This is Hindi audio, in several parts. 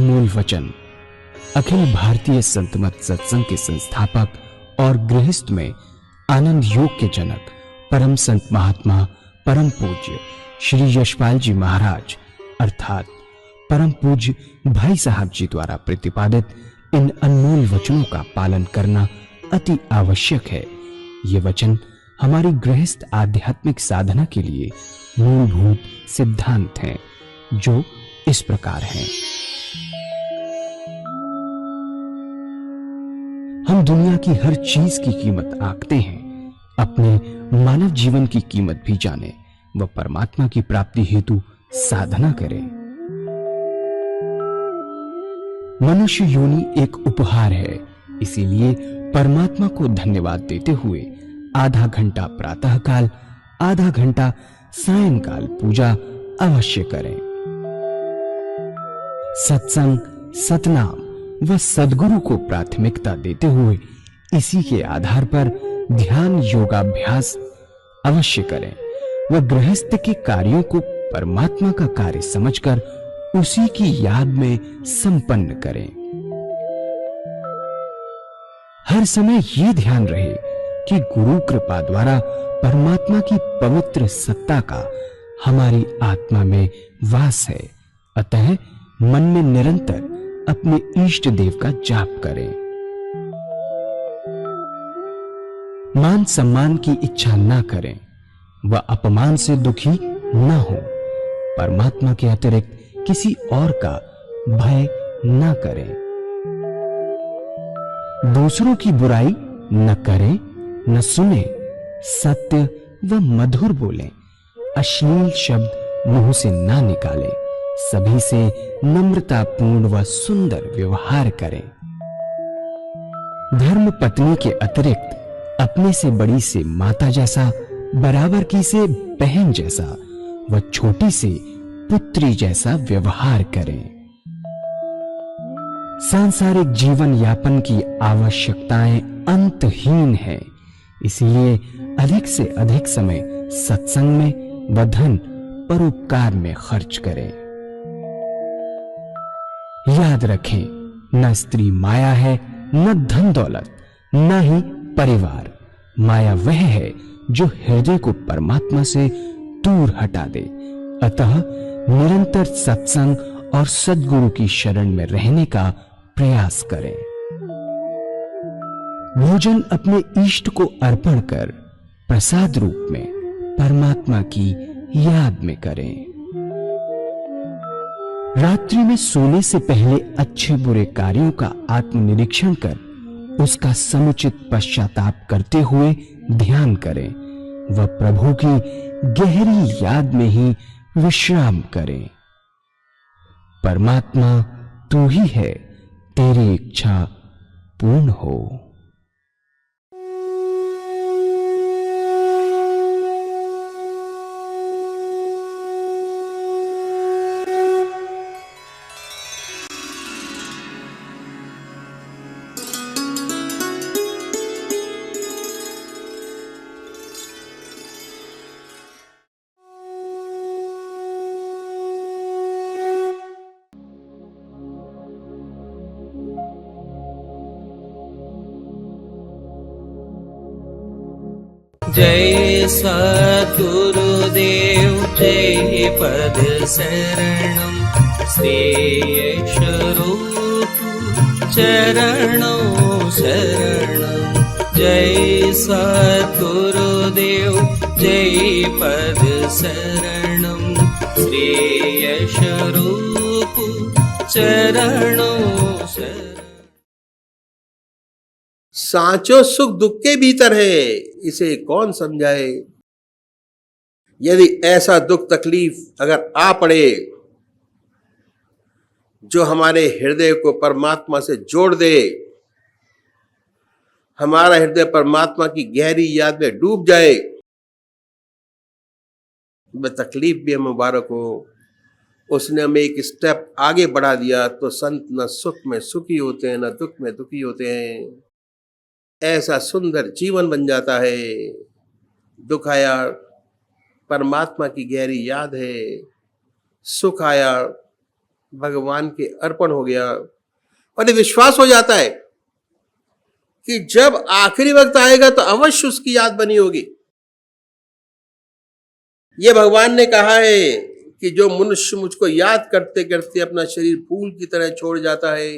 अनमोल वचन अखिल भारतीय संत मत सत्संग के संस्थापक और गृहस्थ में आनंद योग के जनक परम संत महात्मा परम पूज्य श्री यशपाल जी महाराज अर्थात परम पूज्य भाई साहब जी द्वारा प्रतिपादित इन अनमोल वचनों का पालन करना अति आवश्यक है। ये वचन हमारी गृहस्थ आध्यात्मिक साधना के लिए मूलभूत सिद्धांत हैं, जो इस प्रकार हैं। हम दुनिया की हर चीज की कीमत आंकते हैं, अपने मानव जीवन की कीमत भी जाने व परमात्मा की प्राप्ति हेतु साधना करें। मनुष्य योनि एक उपहार है, इसीलिए परमात्मा को धन्यवाद देते हुए आधा घंटा प्रातःकाल, आधा घंटा सायंकाल पूजा अवश्य करें। सत्संग, सतनाम व सद्गुरु को प्राथमिकता देते हुए इसी के आधार पर ध्यान योगाभ्यास अवश्य करें व गृहस्थ के कार्यों को परमात्मा का कार्य समझकर उसी की याद में संपन्न करें। हर समय ये ध्यान रहे कि गुरु कृपा द्वारा परमात्मा की पवित्र सत्ता का हमारी आत्मा में वास है, अतः मन में निरंतर अपने इष्ट देव का जाप करें। मान सम्मान की इच्छा ना करें व अपमान से दुखी ना हो। परमात्मा के अतिरिक्त किसी और का भय ना करें। दूसरों की बुराई न करें, न सुने, सत्य व मधुर बोलें, अश्लील शब्द मुंह से ना निकालें, सभी से नम्रतापूर्ण व सुंदर व्यवहार करें। धर्म पत्नी के अतिरिक्त अपने से बड़ी से माता जैसा, बराबर की से बहन जैसा व छोटी से पुत्री जैसा व्यवहार करें। सांसारिक जीवन यापन की आवश्यकताएं अंतहीन है, इसलिए अधिक से अधिक समय सत्संग में व धन परोपकार में खर्च करें। याद रखें, न स्त्री माया है, न धन दौलत, न ही परिवार। माया वह है जो हृदय को परमात्मा से दूर हटा दे। अतः निरंतर सत्संग और सद्गुरु की शरण में रहने का प्रयास करें। भोजन अपने इष्ट को अर्पण कर प्रसाद रूप में परमात्मा की याद में करें। रात्रि में सोने से पहले अच्छे बुरे कार्यों का आत्मनिरीक्षण कर उसका समुचित पश्चाताप करते हुए ध्यान करें व प्रभु की गहरी याद में ही विश्राम करें। परमात्मा तू ही है, तेरी इच्छा पूर्ण हो। जय सद्गुरुदेव जय पद शरणम श्री यशरूप चरणों शरणम। जय सद्गुरुदेव जय पद शरणम श्री यशरूप चरणों शरणम। सांचो सुख दुख के भीतर है, इसे कौन समझाए। यदि ऐसा दुख तकलीफ अगर आ पड़े जो हमारे हृदय को परमात्मा से जोड़ दे, हमारा हृदय परमात्मा की गहरी याद में डूब जाए, वह तकलीफ भी मुबारक हो। उसने हमें एक स्टेप आगे बढ़ा दिया। तो संत न सुख में सुखी होते हैं, न दुख में दुखी होते हैं। ऐसा सुंदर जीवन बन जाता है। दुख आया, परमात्मा की गहरी याद है। सुख आया, भगवान के अर्पण हो गया और ये विश्वास हो जाता है कि जब आखिरी वक्त आएगा तो अवश्य उसकी याद बनी होगी। ये भगवान ने कहा है कि जो मनुष्य मुझको याद करते करते अपना शरीर फूल की तरह छोड़ जाता है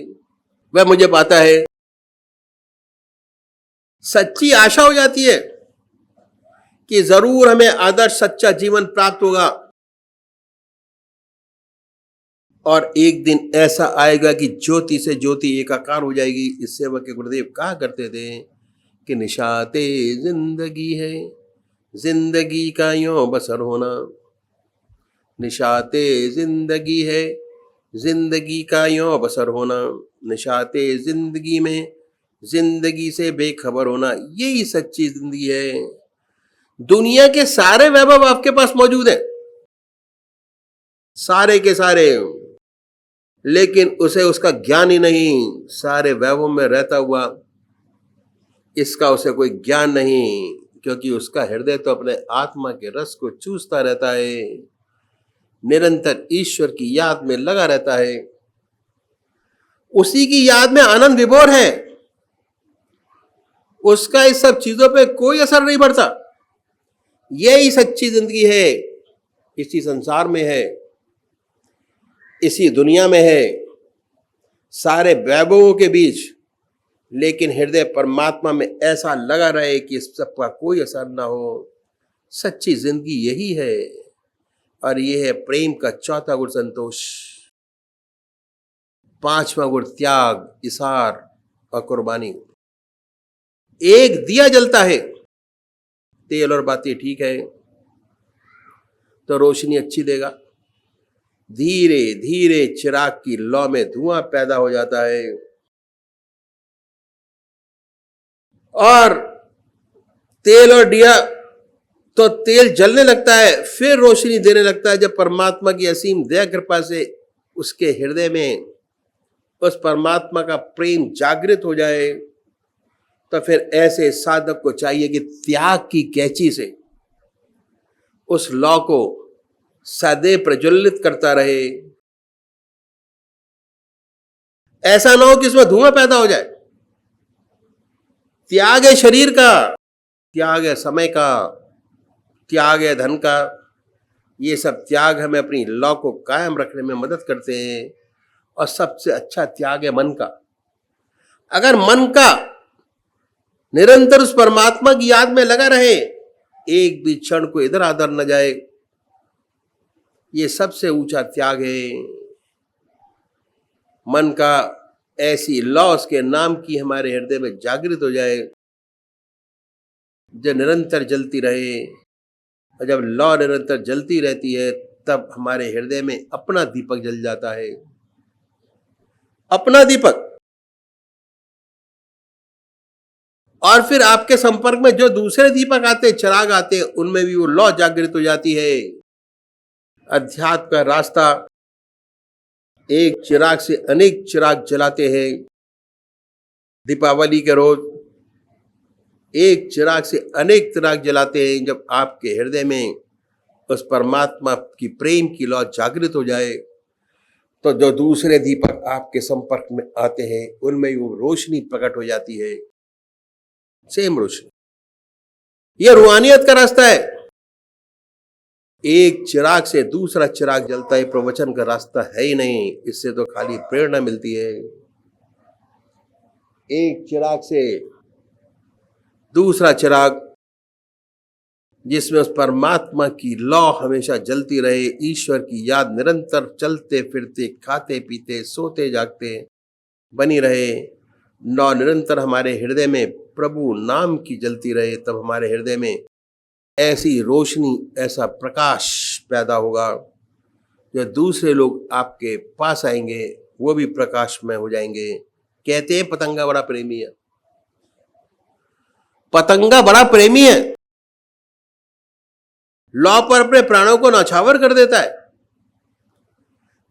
वह मुझे पाता है। सच्ची आशा हो जाती है कि जरूर हमें आदर्श सच्चा जीवन प्राप्त होगा और एक दिन ऐसा आएगा कि ज्योति से ज्योति एकाकार हो जाएगी। इस सेवक के गुरुदेव कहा करते थे कि निशाते जिंदगी है, जिंदगी का यूं बसर होना। निशाते जिंदगी है, जिंदगी का यूं बसर होना। निशाते जिंदगी में जिंदगी से बेखबर होना, यही सच्ची जिंदगी है। दुनिया के सारे वैभव आपके पास मौजूद है, सारे के सारे, लेकिन उसे उसका ज्ञान ही नहीं। सारे वैभव में रहता हुआ इसका उसे कोई ज्ञान नहीं, क्योंकि उसका हृदय तो अपने आत्मा के रस को चूसता रहता है, निरंतर ईश्वर की याद में लगा रहता है, उसी की याद में आनंद विभोर है। उसका इस सब चीजों पे कोई असर नहीं पड़ता। यही सच्ची जिंदगी है, इसी संसार में है, इसी दुनिया में है, सारे वैभवों के बीच, लेकिन हृदय परमात्मा में ऐसा लगा रहे कि इस सब का कोई असर ना हो। सच्ची जिंदगी यही है। और यह है प्रेम का चौथा गुण संतोष, पांचवा गुण त्याग, इसार और कुर्बानी। एक दिया जलता है, तेल और बाती ठीक है तो रोशनी अच्छी देगा। धीरे धीरे चिराग की लौ में धुआं पैदा हो जाता है और तेल और दिया तो तेल जलने लगता है, फिर रोशनी देने लगता है। जब परमात्मा की असीम दया कृपा से उसके हृदय में उस परमात्मा का प्रेम जागृत हो जाए तो फिर ऐसे साधक को चाहिए कि त्याग की कैंची से उस लौ को सदैव प्रज्वलित करता रहे। ऐसा ना हो कि इसमें धुआं पैदा हो जाए। त्याग है शरीर का, त्याग है समय का, त्याग है धन का। ये सब त्याग हमें अपनी लौ को कायम रखने में मदद करते हैं। और सबसे अच्छा त्याग है मन का। अगर मन का निरंतर उस परमात्मा की याद में लगा रहे, एक भी क्षण को इधर आधर न जाए, ये सबसे ऊंचा त्याग है। मन का ऐसी लौ उसके नाम की हमारे हृदय में जागृत हो जाए जो निरंतर जलती रहे। और जब लौ निरंतर जलती रहती है तब हमारे हृदय में अपना दीपक जल जाता है, अपना दीपक। और फिर आपके संपर्क में जो दूसरे दीपक आते, चिराग आते, उनमें भी वो लौ जागृत हो जाती है। अध्यात्म का रास्ता एक चिराग से अनेक चिराग जलाते हैं। दीपावली के रोज एक चिराग से अनेक चिराग जलाते हैं। जब आपके हृदय में उस परमात्मा की प्रेम की लौ जागृत हो जाए तो जो दूसरे दीपक आपके संपर्क में आते हैं उनमें वो रोशनी प्रकट हो जाती है, सेम रोशनी। यह रूहानियत का रास्ता है। एक चिराग से दूसरा चिराग जलता है, प्रवचन का रास्ता है ही नहीं। इससे तो खाली प्रेरणा मिलती है। एक चिराग से दूसरा चिराग जिसमें उस परमात्मा की लौ हमेशा जलती रहे, ईश्वर की याद निरंतर चलते फिरते, खाते पीते, सोते जागते बनी रहे, लौ निरंतर हमारे हृदय में प्रभु नाम की जलती रहे, तब हमारे हृदय में ऐसी रोशनी, ऐसा प्रकाश पैदा होगा जो दूसरे लोग आपके पास आएंगे वो भी प्रकाशमय हो जाएंगे। कहते हैं पतंगा बड़ा प्रेमी है। पतंगा बड़ा प्रेमी है, लौ पर अपने प्राणों को नौछावर कर देता है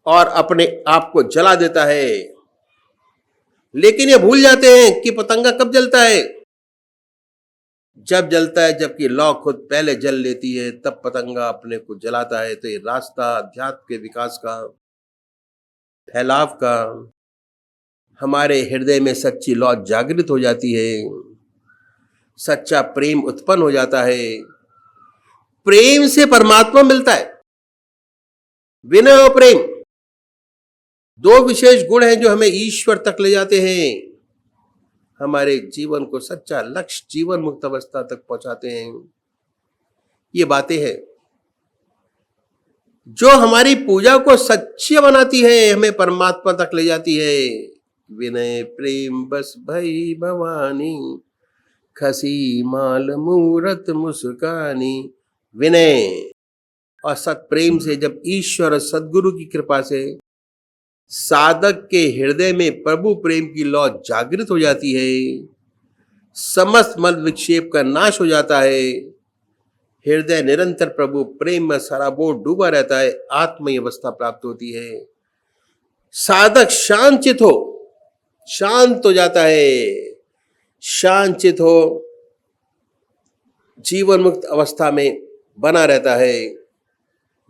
और अपने आप को जला देता है। लेकिन ये भूल जाते हैं कि पतंगा कब जलता है, जब जलता है जबकि लौ खुद पहले जल लेती है, तब पतंगा अपने को जलाता है। तो ये रास्ता अध्यात्म के विकास का फैलाव का हमारे हृदय में सच्ची लौ जागृत हो जाती है, सच्चा प्रेम उत्पन्न हो जाता है। प्रेम से परमात्मा मिलता है। विनय और प्रेम दो विशेष गुण हैं जो हमें ईश्वर तक ले जाते हैं, हमारे जीवन को सच्चा लक्ष्य, जीवन मुक्त अवस्था तक पहुंचाते हैं। ये बातें हैं जो हमारी पूजा को सच्ची बनाती है, हमें परमात्मा तक ले जाती है। विनय प्रेम बस भई भवानी, खसी माल मूरत मुस्कानी। विनय और सत प्रेम से जब ईश्वर और सद्गुरु की कृपा से साधक के हृदय में प्रभु प्रेम की लौ जागृत हो जाती है, समस्त मल विक्षेप का नाश हो जाता है, हृदय निरंतर प्रभु प्रेम में सराबोर डूबा रहता है, आत्मय अवस्था प्राप्त होती है। साधक शांत हो जाता है, शांत हो जीवन मुक्त अवस्था में बना रहता है।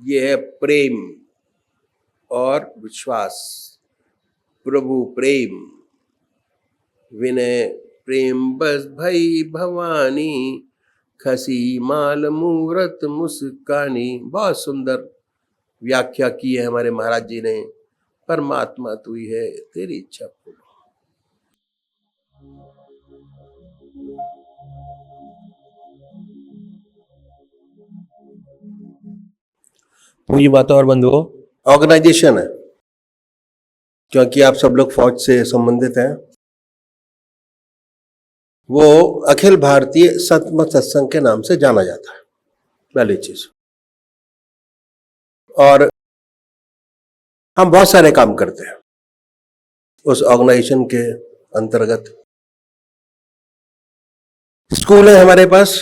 यह है प्रेम और विश्वास। प्रभु प्रेम। विनय प्रेम बस भई भवानी, खसी माल मूरत मुस्कानी। बहुत सुंदर व्याख्या की है हमारे महाराज जी ने। परमात्मा तू ही है, तेरी इच्छा पूर्ण। पूज्य माता और बंधुओं, ऑर्गेनाइजेशन है, क्योंकि आप सब लोग फौज से संबंधित हैं, वो अखिल भारतीय सतमत सत्संग के नाम से जाना जाता है, पहली चीज। और हम बहुत सारे काम करते हैं उस ऑर्गेनाइजेशन के अंतर्गत। स्कूल है हमारे पास,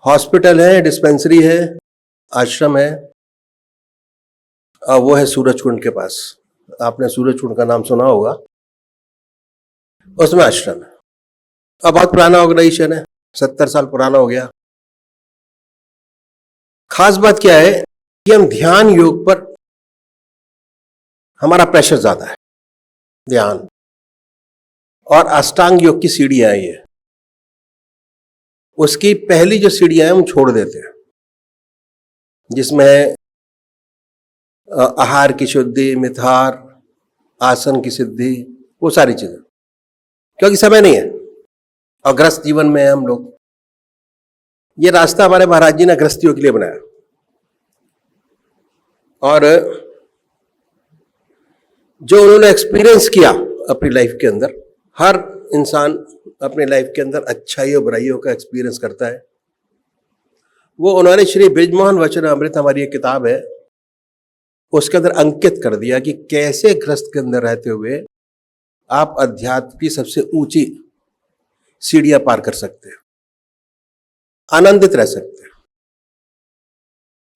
हॉस्पिटल है, डिस्पेंसरी है, आश्रम है, और वो है सूरजकुंड के पास। आपने सूरजकुंड का नाम सुना होगा, उसमें आश्रम है। अब बहुत पुराना ऑर्गेनाइजेशन है, 70 साल पुराना हो गया। खास बात क्या है कि हम ध्यान योग पर हमारा प्रेशर ज्यादा है, ध्यान और अष्टांग योग की सीढ़ियां आई है। उसकी पहली जो सीढ़ियां हैं हम छोड़ देते हैं, जिसमें आहार की शुद्धि, मिथार, आसन की सिद्धि, वो सारी चीजें, क्योंकि समय नहीं है और ग्रस्त जीवन में है हम लोग। ये रास्ता हमारे महाराज जी ने गृहस्थियों के लिए बनाया। और जो उन्होंने एक्सपीरियंस किया अपनी लाइफ के अंदर, हर इंसान अपनी लाइफ के अंदर अच्छाइयों बुराइयों का एक्सपीरियंस करता है, वो उन्होंने श्री बृजमोहन वचन अमृत, हमारी एक किताब है, उसके अंदर अंकित कर दिया कि कैसे गृहस्थ के अंदर रहते हुए आप अध्यात्म की सबसे ऊंची सीढ़ियां पार कर सकते हैं, आनंदित रह सकते हैं।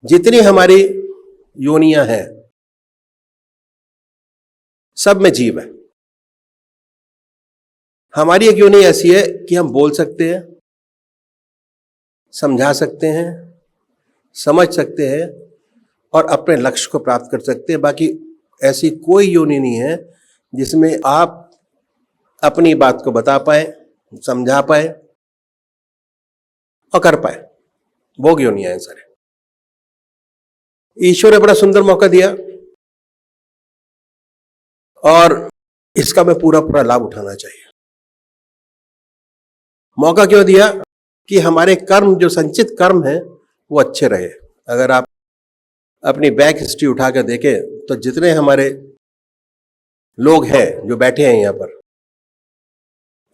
जितनी हमारी योनियां हैं, सब में जीव है। हमारी एक योनि ऐसी है कि हम बोल सकते हैं, समझा सकते हैं, समझ सकते हैं और अपने लक्ष्य को प्राप्त कर सकते हैं। बाकी ऐसी कोई योनि नहीं है जिसमें आप अपनी बात को बता पाए, समझा पाए और कर पाए। भोग योनियां हैं सारे। ईश्वर ने बड़ा सुंदर मौका दिया और इसका मैं पूरा लाभ उठाना चाहिए। मौका क्यों दिया? कि हमारे कर्म, जो संचित कर्म है, वो अच्छे रहे। अगर आप अपनी बैक हिस्ट्री उठा कर देखें तो जितने हमारे लोग हैं जो बैठे हैं यहाँ पर,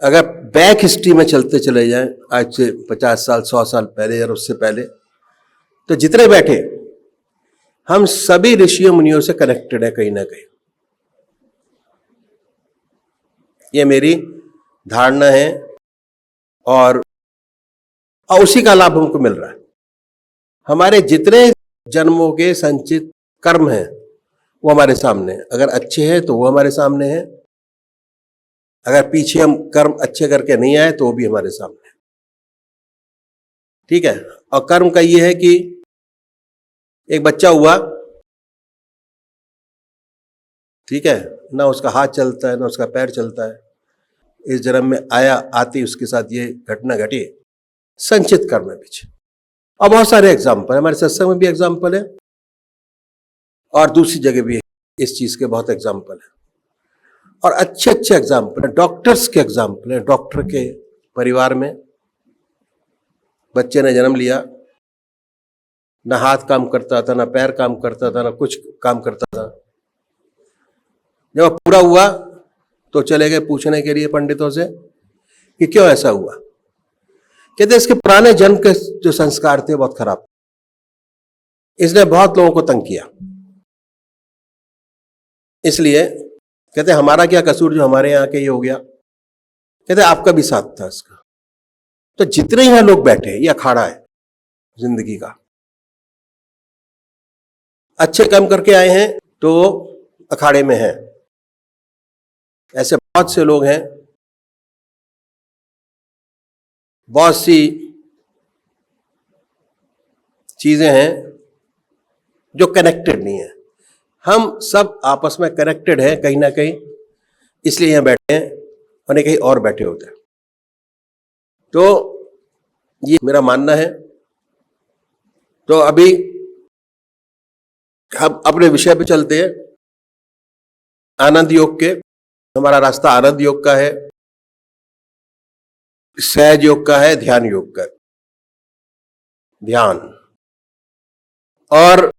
अगर बैक हिस्ट्री में चलते चले जाएं, आज से 50 साल, 100 साल पहले या उससे पहले, तो जितने बैठे, हम सभी ऋषियों मुनियों से कनेक्टेड है कहीं ना कहीं। ये मेरी धारणा है और उसी का लाभ हमको मिल रहा है। हमारे जितने जन्मों के संचित कर्म हैं वो हमारे सामने है। अगर अच्छे हैं तो वो हमारे सामने है, अगर पीछे हम कर्म अच्छे करके नहीं आए तो वो भी हमारे सामने है। ठीक है। और कर्म का ये है कि एक बच्चा हुआ, ठीक है, ना उसका हाथ चलता है ना उसका पैर चलता है, इस जन्म में आया, आती उसके साथ ये घटना घटी, संचित कर्म है पीछे। और बहुत सारे एग्जाम्पल है, हमारे सत्संग में भी एग्जाम्पल है और दूसरी जगह भी इस चीज के बहुत एग्जाम्पल है, और अच्छे अच्छे एग्जाम्पल है, डॉक्टर्स के एग्जाम्पल है। डॉक्टर के परिवार में बच्चे ने जन्म लिया, ना हाथ काम करता था, ना पैर काम करता था, ना कुछ काम करता था। जब पूरा हुआ तो चले गए पूछने के लिए पंडितों से कि क्यों ऐसा हुआ। कहते इसके पुराने जन्म के जो संस्कार थे बहुत खराब, इसने बहुत लोगों को तंग किया, इसलिए कहते हमारा क्या कसूर जो हमारे यहाँ के ये हो गया। कहते आपका भी साथ था इसका। तो जितने यहां लोग बैठे, ये अखाड़ा है जिंदगी का। अच्छे काम करके आए हैं तो अखाड़े में हैं, ऐसे बहुत से लोग हैं, बहुत सी चीजें हैं जो कनेक्टेड नहीं है। हम सब आपस में कनेक्टेड हैं कहीं ना कहीं, इसलिए यहां बैठे हैं और नहीं कहीं और बैठे होते हैं। तो ये मेरा मानना है। तो अभी हम अपने विषय पे चलते हैं, आनंद योग के। हमारा रास्ता आनंद योग का है, सहज योग का है, ध्यान योग का है। ध्यान और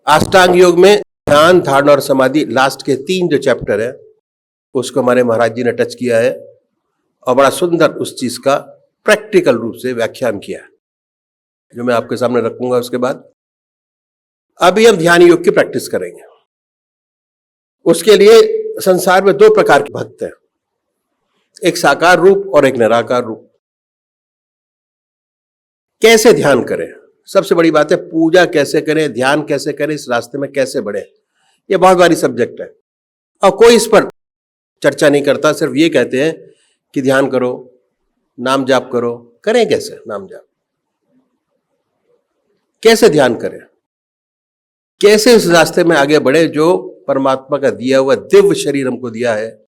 अष्टांग योग में ध्यान, धारणा और समाधि, लास्ट के 3 जो चैप्टर है उसको हमारे महाराज जी ने टच किया है और बड़ा सुंदर उस चीज का प्रैक्टिकल रूप से व्याख्यान किया है, जो मैं आपके सामने रखूंगा। उसके बाद अभी हम ध्यान योग की प्रैक्टिस करेंगे। उसके लिए संसार में 2 प्रकार के भक्त हैं, एक साकार रूप और एक निराकार रूप। कैसे ध्यान करें, सबसे बड़ी बात है पूजा कैसे करें, ध्यान कैसे करें, इस रास्ते में कैसे बढ़े, ये बहुत भारी सब्जेक्ट है और कोई इस पर चर्चा नहीं करता। सिर्फ ये कहते हैं कि ध्यान करो, नाम जाप करो। करें कैसे नाम जाप, कैसे ध्यान करें, कैसे इस रास्ते में आगे बढ़े जो परमात्मा का दिया हुआ दिव्य शरीर हमको दिया है,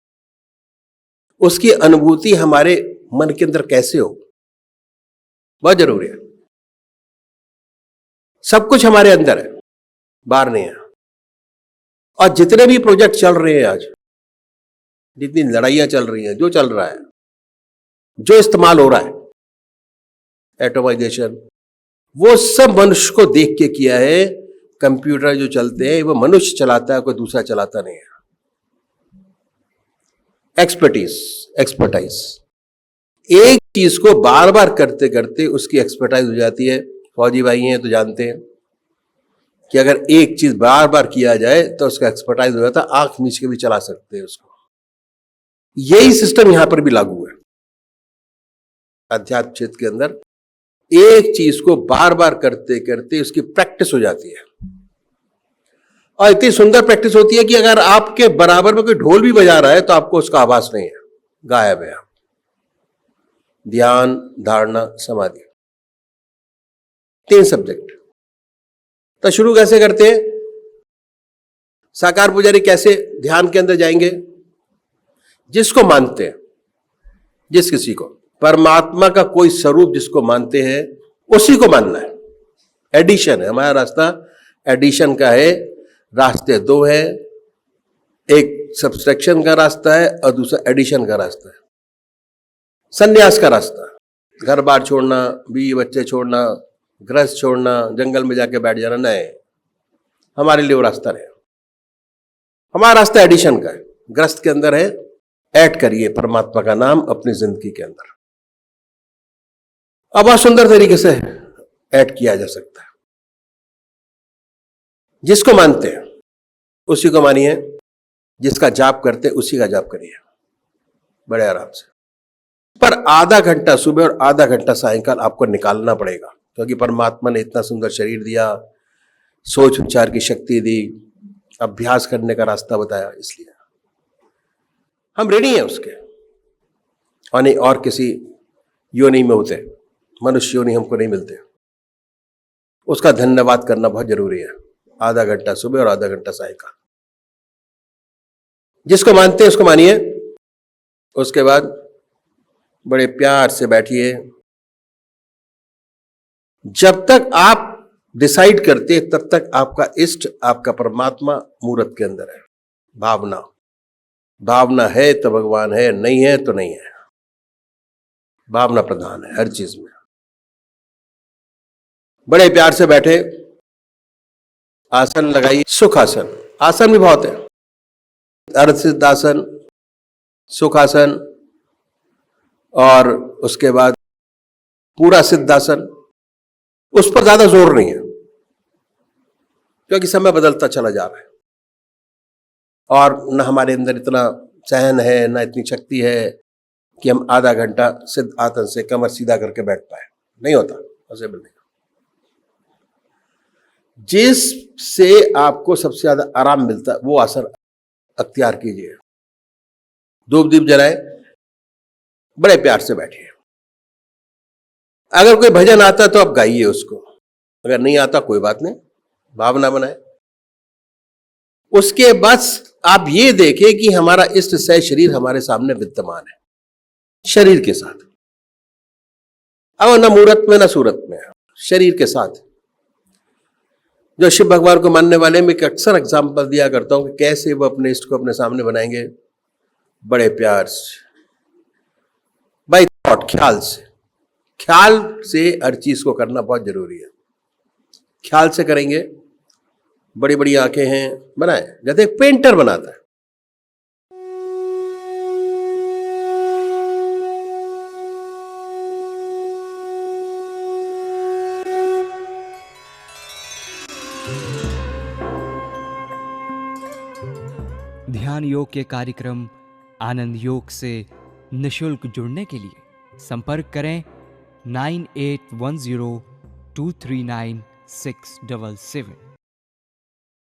उसकी अनुभूति हमारे मन के अंदर कैसे हो, बहुत जरूरी है। सब कुछ हमारे अंदर है, बाहर नहीं है। और जितने भी प्रोजेक्ट चल रहे हैं आज, जितनी लड़ाइयां चल रही हैं, जो चल रहा है, जो इस्तेमाल हो रहा है, एटोमाइजेशन, वो सब मनुष्य को देख के किया है। कंप्यूटर जो चलते हैं वो मनुष्य चलाता है, कोई दूसरा चलाता नहीं है। एक्सपर्टाइज, एक चीज को बार बार करते करते उसकी एक्सपर्टाइज हो जाती है। फौजी भाई हैं तो जानते हैं कि अगर एक चीज बार बार किया जाए तो उसका एक्सपर्टाइज हो जाता है, आंख मीच के भी चला सकते हैं उसको। यही सिस्टम यहां पर भी लागू है अध्यात्म क्षेत्र के अंदर। एक चीज को बार बार करते करते उसकी प्रैक्टिस हो जाती है, और इतनी सुंदर प्रैक्टिस होती है कि अगर आपके बराबर में कोई ढोल भी बजा रहा है तो आपको उसका आवाज नहीं है, गायब है। ध्यान, धारणा, समाधि, 3 सब्जेक्ट। तो शुरू कैसे करते हैं? साकार पुजारी कैसे ध्यान के अंदर जाएंगे? जिसको मानते हैं, जिस किसी को परमात्मा का कोई स्वरूप जिसको मानते हैं उसी को मानना है। एडिशन है हमारा रास्ता, एडिशन का है। रास्ते 2 है, एक सब्सट्रैक्शन का रास्ता है और दूसरा एडिशन का रास्ता है। संन्यास का रास्ता, घर बार छोड़ना, बीवी बच्चे छोड़ना, गृहस्थ छोड़ना, जंगल में जाके बैठ जाना, नहीं, हमारे लिए वो रास्ता नहीं। हमारा रास्ता एडिशन का है। गृहस्थ के अंदर है, ऐड करिए परमात्मा का नाम अपनी जिंदगी के अंदर। अब बहुत सुंदर तरीके से ऐड किया जा सकता है। जिसको मानते हैं उसी को मानिए, जिसका जाप करते उसी का जाप करिए बड़े आराम से। पर आधा घंटा सुबह और आधा घंटा सायंकाल आपको निकालना पड़ेगा, क्योंकि परमात्मा ने इतना सुंदर शरीर दिया, सोच विचार की शक्ति दी, अभ्यास करने का रास्ता बताया, इसलिए हम रेडी हैं उसके। और नहीं और किसी योनि में होते, मनुष्य योनि हमको नहीं मिलते। उसका धन्यवाद करना बहुत जरूरी है। आधा घंटा सुबह और आधा घंटा सायकाल। जिसको मानते हैं उसको मानिए। उसके बाद बड़े प्यार से बैठिए। जब तक आप डिसाइड करते तब तक आपका इष्ट, आपका परमात्मा मूर्त के अंदर है। भावना, भावना है तो भगवान है, नहीं है तो नहीं है। भावना प्रधान है हर चीज में। बड़े प्यार से बैठे, आसन लगाइए। सुखासन, आसन भी बहुत है। अर्ध सिद्धासन, सुखासन, और उसके बाद पूरा सिद्धासन। उस पर ज्यादा जोर नहीं है क्योंकि समय बदलता चला जा रहा है और न हमारे अंदर इतना सहन है, न इतनी शक्ति है कि हम आधा घंटा सिद्ध आसन से कमर सीधा करके बैठ पाए। नहीं होता, पॉसिबल नहीं। जिससे आपको सबसे ज्यादा आराम मिलता है वो आसन अख्तियार कीजिए। धूप दीप जलाए, बड़े प्यार से बैठिए। अगर कोई भजन आता तो आप गाइए उसको, अगर नहीं आता कोई बात नहीं, भावना बनाए। उसके बस आप ये देखें कि हमारा इष्ट सह शरीर हमारे सामने विद्यमान है, शरीर के साथ। अब न मूर्त में न सूरत में, शरीर के साथ। जो शिव भगवान को मानने वाले में अक्सर एग्जाम्पल दिया करता हूं कि कैसे वो अपने इष्ट को अपने सामने बनाएंगे। बड़े प्यार से, बाय थॉट, ख्याल से। ख्याल से हर चीज को करना बहुत जरूरी है। ख्याल से करेंगे। बड़ी बड़ी आंखें हैं, बनाए जैसे एक पेंटर बनाता है। ध्यान योग के कार्यक्रम आनंद योग से निशुल्क जुड़ने के लिए संपर्क करें 9810239677।